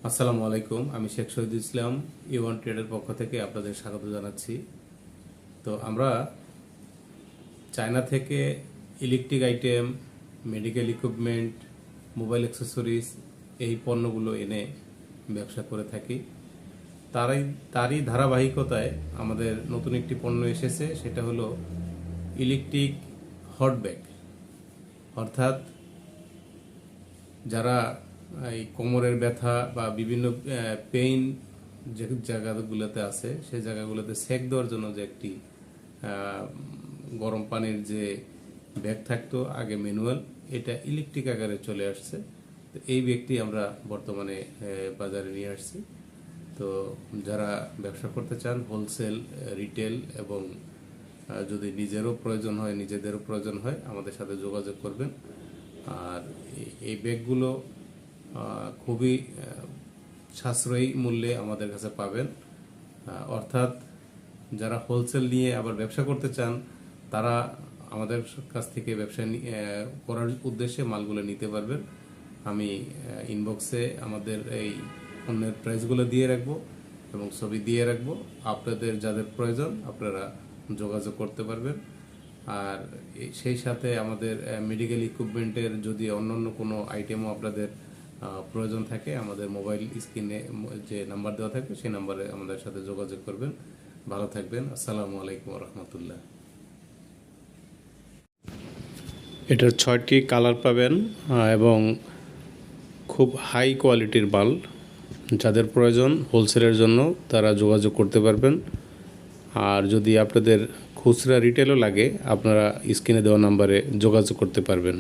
আসসালামু আলাইকুম। আমি শেখ শহীদুল ইসলাম ইওয়ান ট্রেডের পক্ষ থেকে আপনাদের স্বাগত জানাচ্ছি। তো আমরা চায়না থেকে electric item, medical equipment, mobile accessories এই পণ্যগুলো এনে ব্যবসা করে থাকি। তারই ধারাবাহিকতায় আমাদের নতুন একটি পণ্য এসেছে, সেটা হলো ইলেকট্রিক হট ব্যাগ। অর্থাৎ যারা এই কোমরের ব্যথা বা বিভিন্ন পেইন যে জায়গাগুলোতে আছে সেই জায়গাগুলোতে সেক দেওয়ার জন্য যে একটি গরম পানির যে ব্যাগ থাকতো আগে ম্যানুয়াল, এটা ইলেকট্রিক আকারে চলে আসছে। তো এই ব্যাগটি আমরা বর্তমানে বাজারে নিয়ে আসছি। তো যারা ব্যবসা করতে চান, হোলসেল, রিটেল এবং যদি নিজেদেরও প্রয়োজন হয় আমাদের সাথে যোগাযোগ করবেন। আর এই ব্যাগগুলো খুবই সাশ্রয়ী মূল্যে আমাদের কাছে পাবেন। অর্থাৎ যারা হোলসেল নিয়ে আবার ব্যবসা করতে চান তারা আমাদের কাছ থেকে ব্যবসা করার উদ্দেশ্যে মালগুলো নিতে পারবেন। আমি ইনবক্সে আমাদের এই পণ্যের প্রাইসগুলো দিয়ে রাখবো এবং ছবি দিয়ে রাখবো। আপনাদের যাদের প্রয়োজন আপনারা যোগাযোগ করতে পারবেন। আর সেই সাথে আমাদের মেডিকেল ইকুইপমেন্টের যদি অন্যান্য কোনো আইটেমও আপনাদের প্রয়োজন থাকে, আমাদের মোবাইল স্ক্রিনে যে নাম্বার দেওয়া থাকে সেই নাম্বারে আমাদের সাথে যোগাযোগ করবেন। ভালো থাকবেন। আসসালামু আলাইকুম রহমতুল্লাহ। এটার 6টি কালার পাবেন এবং খুব হাই কোয়ালিটির মাল। যাদের প্রয়োজন হোলসেলের জন্য তারা যোগাযোগ করতে পারবেন। আর যদি আপনাদের খুচরা রিটেলও লাগে আপনারা স্ক্রিনে দেওয়া নাম্বারে যোগাযোগ করতে পারবেন।